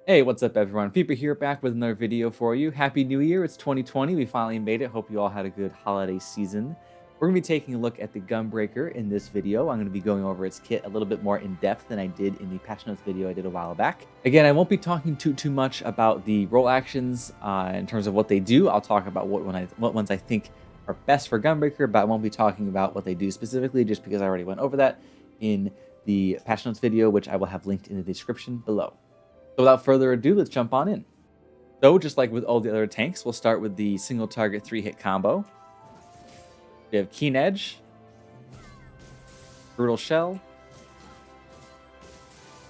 Hey, what's up everyone? feeper here, back with another video for you. Happy New Year, it's 2020, we finally made it. Hope you all had a good holiday season. We're going to be taking a look at the Gunbreaker in this video. I'm going to be going over its kit a little bit more in depth than I did in the patch notes video I did a while back. Again, I won't be talking too much about the role actions in terms of what they do. I'll talk about what ones I think are best for Gunbreaker, but I won't be talking about what they do specifically just because I already went over that in the patch notes video, which I will have linked in the description below. So without further ado, let's jump on in. So just like with all the other tanks, we'll start with the single target 3-hit combo. We have Keen Edge, Brutal Shell,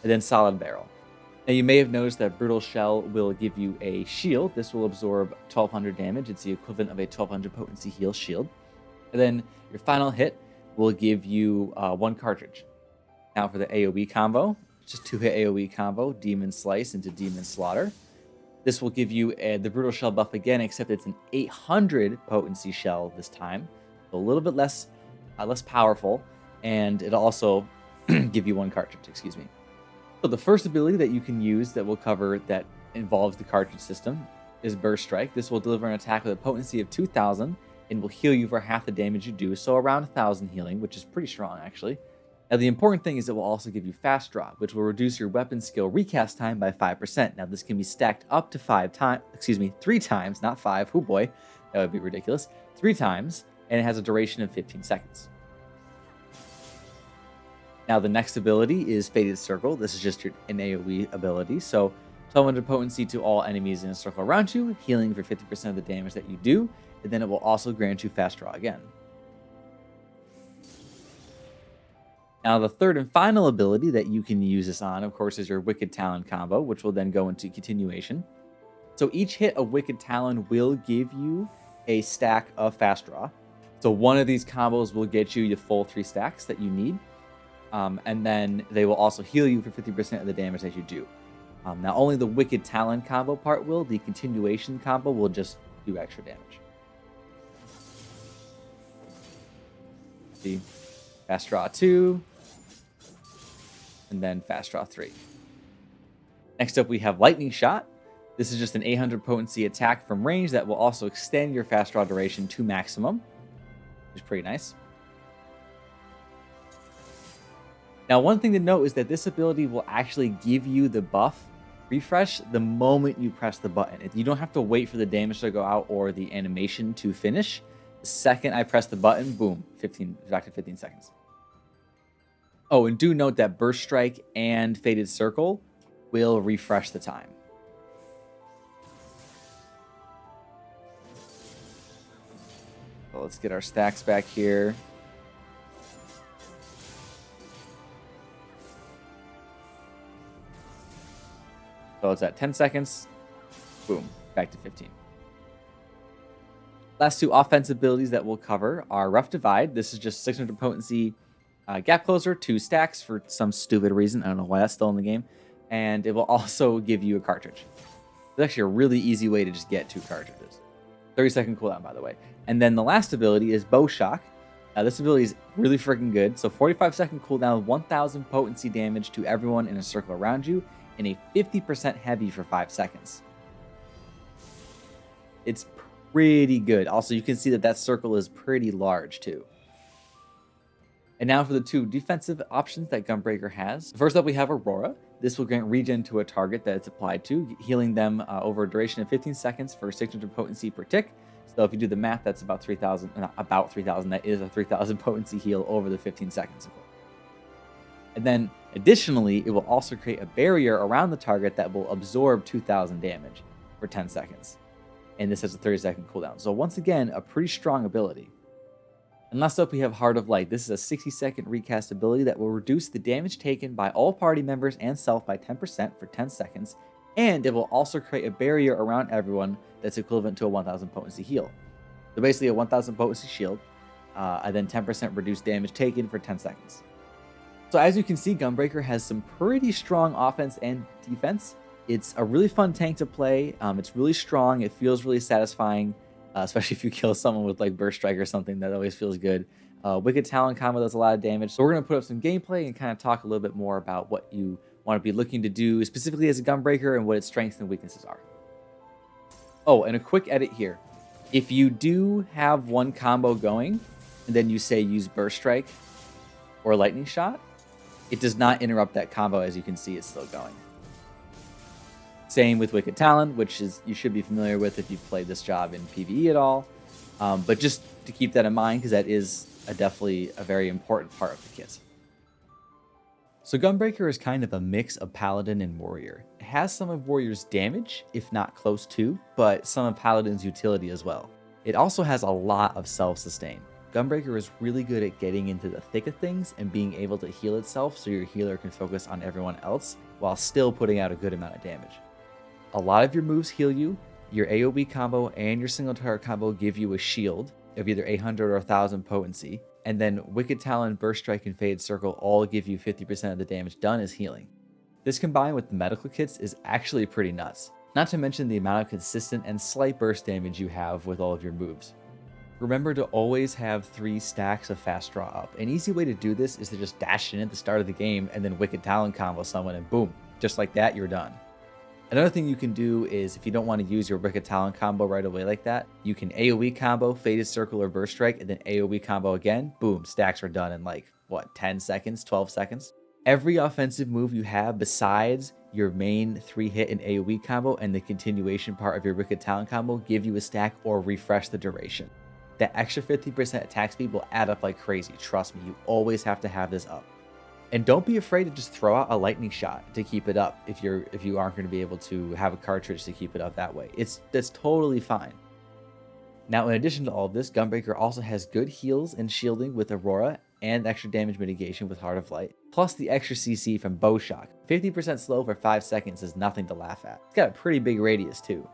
and then Solid Barrel. Now you may have noticed that Brutal Shell will give you a shield. This will absorb 1200 damage. It's the equivalent of a 1200 potency heal shield. And then your final hit will give you 1 cartridge. Now for the AoE combo, just 2-hit AoE combo, Demon Slice into Demon Slaughter. This will give you the Brutal Shell buff again, except it's an 800 potency shell this time. So a little bit less powerful, and it'll also give you 1 cartridge, excuse me. So the first ability that you can use that will cover that involves the cartridge system is Burst Strike. This will deliver an attack with a potency of 2000 and will heal you for half the damage you do, so around 1000 healing, which is pretty strong actually. Now, the important thing is it will also give you Fast Draw, which will reduce your weapon skill recast time by 5%. Now, this can be stacked up to 3 times, not 5. Oh boy, that would be ridiculous. 3 times, and it has a duration of 15 seconds. Now, the next ability is Faded Circle. This is just an AoE ability. So, 1200 potency to all enemies in a circle around you, healing for 50% of the damage that you do, and then it will also grant you Fast Draw again. Now, the third and final ability that you can use this on, of course, is your Wicked Talon combo, which will then go into continuation. So each hit of Wicked Talon will give you a stack of Fast Draw. So one of these combos will get you the full 3 stacks that you need. And then they will also heal you for 50% of the damage that you do. Now, only the Wicked Talon combo part will. The continuation combo will just do extra damage. See, Fast Draw 2. And then Fast Draw 3. Next up, we have Lightning Shot. This is just an 800 potency attack from range that will also extend your Fast Draw duration to maximum, which is pretty nice. Now, one thing to note is that this ability will actually give you the buff refresh the moment you press the button. You don't have to wait for the damage to go out or the animation to finish. The second I press the button, boom, back to 15 seconds. Oh, and do note that Burst Strike and Faded Circle will refresh the time. So let's get our stacks back here. So it's at 10 seconds. Boom, back to 15. Last 2 offense abilities that we'll cover are Rough Divide. This is just 600 potency Gap Closer, 2 stacks for some stupid reason. I don't know why that's still in the game. And it will also give you a cartridge. It's actually a really easy way to just get 2 cartridges. 30-second cooldown, by the way. And then the last ability is Bow Shock. This ability is really freaking good. So 45-second cooldown, 1000 potency damage to everyone in a circle around you, and a 50% heavy for 5 seconds. It's pretty good. Also, you can see that that circle is pretty large too. And now for the 2 defensive options that Gunbreaker has. First up, we have Aurora. This will grant regen to a target that it's applied to, healing them over a duration of 15 seconds for 600 potency per tick. So if you do the math, that's about 3,000, not about 3,000, that is a 3,000 potency heal over the 15 seconds. And then additionally, it will also create a barrier around the target that will absorb 2,000 damage for 10 seconds. And this has a 30-second cooldown. So once again, a pretty strong ability. And last up, we have Heart of Light. This is a 60-second recast ability that will reduce the damage taken by all party members and self by 10% for 10 seconds. And it will also create a barrier around everyone that's equivalent to a 1000 potency heal. So basically a 1000 potency shield, and then 10% reduced damage taken for 10 seconds. So as you can see, Gunbreaker has some pretty strong offense and defense. It's a really fun tank to play. It's really strong. It feels really satisfying. Especially if you kill someone with like Burst Strike or something, that always feels good. Wicked Talon combo does a lot of damage. So we're going to put up some gameplay and kind of talk a little bit more about what you want to be looking to do specifically as a Gunbreaker and what its strengths and weaknesses are. Oh, and a quick edit here. If you do have one combo going, and then you say use Burst Strike or Lightning Shot, it does not interrupt that combo. As you can see, it's still going. Same with Wicked Talon, which is you should be familiar with if you've played this job in PvE at all. But just to keep that in mind, because that is definitely a very important part of the kit. So Gunbreaker is kind of a mix of Paladin and Warrior. It has some of Warrior's damage, if not close to, but some of Paladin's utility as well. It also has a lot of self-sustain. Gunbreaker is really good at getting into the thick of things and being able to heal itself so your healer can focus on everyone else while still putting out a good amount of damage. A lot of your moves heal you. Your Aoe combo and your single target combo give you a shield of either 800 or 1000 potency. And then Wicked Talon, Burst Strike, and Faded Circle all give you 50% of the damage done as healing. This combined with the medical kits is actually pretty nuts. Not to mention the amount of consistent and slight burst damage you have with all of your moves. Remember to always have 3 stacks of fast draw up. An easy way to do this is to just dash in at the start of the game and then Wicked Talon combo someone and boom, just like that, you're done. Another thing you can do is if you don't want to use your Wicked Talon combo right away like that, you can AoE combo, Faded Circle, or Burst Strike, and then AoE combo again. Boom, stacks are done in like, what, 10 seconds, 12 seconds? Every offensive move you have besides your main 3-hit and AoE combo and the continuation part of your Wicked Talon combo give you a stack or refresh the duration. That extra 50% attack speed will add up like crazy. Trust me, you always have to have this up. And don't be afraid to just throw out a lightning shot to keep it up if you aren't going to be able to have a cartridge to keep it up that way. That's totally fine. Now, in addition to all of this, Gunbreaker also has good heals and shielding with Aurora and extra damage mitigation with Heart of Light, plus the extra CC from Bow Shock. 50% slow for 5 seconds is nothing to laugh at. It's got a pretty big radius too.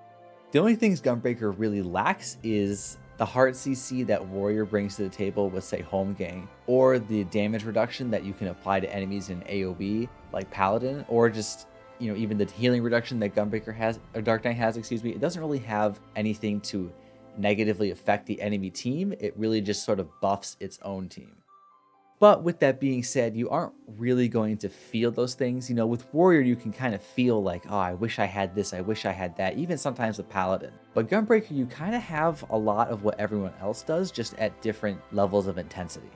The only things Gunbreaker really lacks is the heart CC that Warrior brings to the table with, say, Home Gang, or the damage reduction that you can apply to enemies in AoE, like Paladin, or just, even the healing reduction that Gunbreaker has, or Dark Knight has, It doesn't really have anything to negatively affect the enemy team. It really just sort of buffs its own team. But with that being said, you aren't really going to feel those things. With Warrior, you can kind of feel like, oh, I wish I had this, I wish I had that, even sometimes with Paladin. But Gunbreaker, you kind of have a lot of what everyone else does, just at different levels of intensity.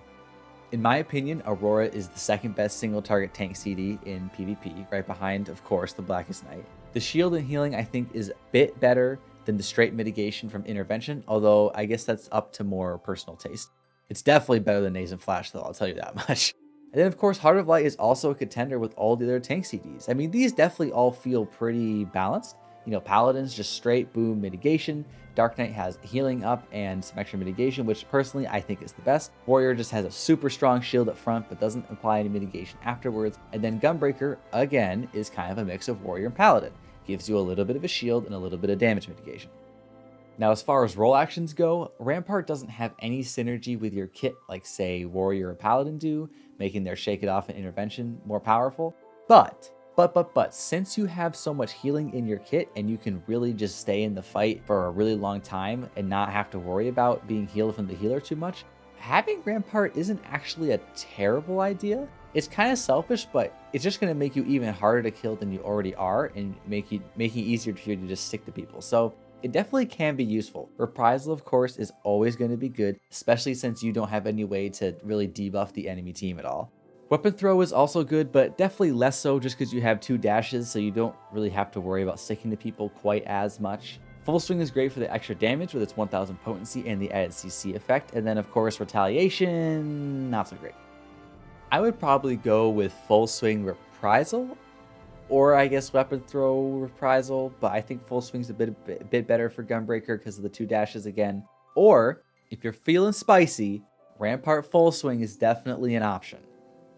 In my opinion, Aurora is the second best single target tank CD in PvP, right behind, of course, the Blackest Night. The shield and healing, I think, is a bit better than the straight mitigation from Intervention, although I guess that's up to more personal taste. It's definitely better than Naze and Flash, though, I'll tell you that much. And then, of course, Heart of Light is also a contender with all the other tank CDs. I mean, these definitely all feel pretty balanced. Paladin's just straight boom mitigation. Dark Knight has healing up and some extra mitigation, which personally I think is the best. Warrior just has a super strong shield up front, but doesn't apply any mitigation afterwards. And then Gunbreaker, again, is kind of a mix of Warrior and Paladin. Gives you a little bit of a shield and a little bit of damage mitigation. Now, as far as role actions go, Rampart doesn't have any synergy with your kit like, say, Warrior or Paladin do, making their Shake It Off and Intervention more powerful. But, since you have so much healing in your kit and you can really just stay in the fight for a really long time and not have to worry about being healed from the healer too much, having Rampart isn't actually a terrible idea. It's kind of selfish, but it's just going to make you even harder to kill than you already are and making it easier for you to just stick to people. So it definitely can be useful. Reprisal, of course, is always going to be good, especially since you don't have any way to really debuff the enemy team at all. Weapon Throw is also good, but definitely less so just because you have 2 dashes, so you don't really have to worry about sticking to people quite as much. Full Swing is great for the extra damage with its 1000 potency and the added CC effect, and then of course Retaliation, not so great. I would probably go with Full Swing Reprisal, or I guess Weapon Throw Reprisal, but I think Full Swing's a bit better for Gunbreaker because of the 2 dashes again. Or, if you're feeling spicy, Rampart Full Swing is definitely an option.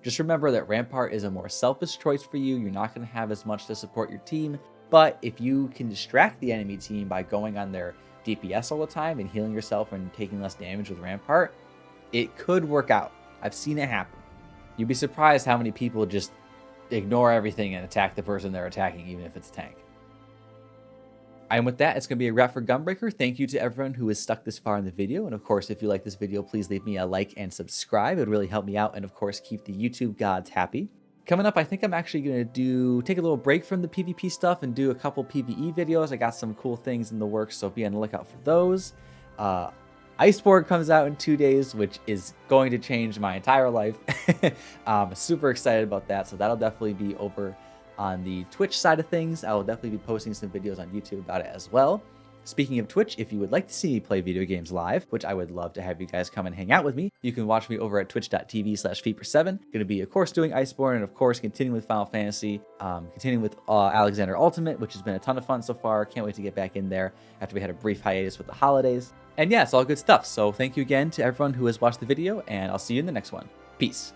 Just remember that Rampart is a more selfish choice for you. You're not going to have as much to support your team, but if you can distract the enemy team by going on their DPS all the time and healing yourself and taking less damage with Rampart, it could work out. I've seen it happen. You'd be surprised how many people just ignore everything and attack the person they're attacking, even if it's a tank. And with that, it's going to be a wrap for Gunbreaker. Thank you to everyone who has stuck this far in the video. And of course, if you like this video, please leave me a like and subscribe. It would really help me out and of course, keep the YouTube gods happy. Coming up, I think I'm actually going to take a little break from the PvP stuff and do a couple PvE videos. I got some cool things in the works, so be on the lookout for those. Iceborne comes out in 2 days, which is going to change my entire life. I'm super excited about that, so that'll definitely be over on the Twitch side of things. I will definitely be posting some videos on YouTube about it as well. Speaking of Twitch, if you would like to see me play video games live, which I would love to have you guys come and hang out with me, you can watch me over at twitch.tv/feeper7. Going to be, of course, doing Iceborne, and of course, continuing with Final Fantasy, continuing with Alexander Ultimate, which has been a ton of fun so far. Can't wait to get back in there after we had a brief hiatus with the holidays. And yeah, it's all good stuff. So thank you again to everyone who has watched the video, and I'll see you in the next one. Peace.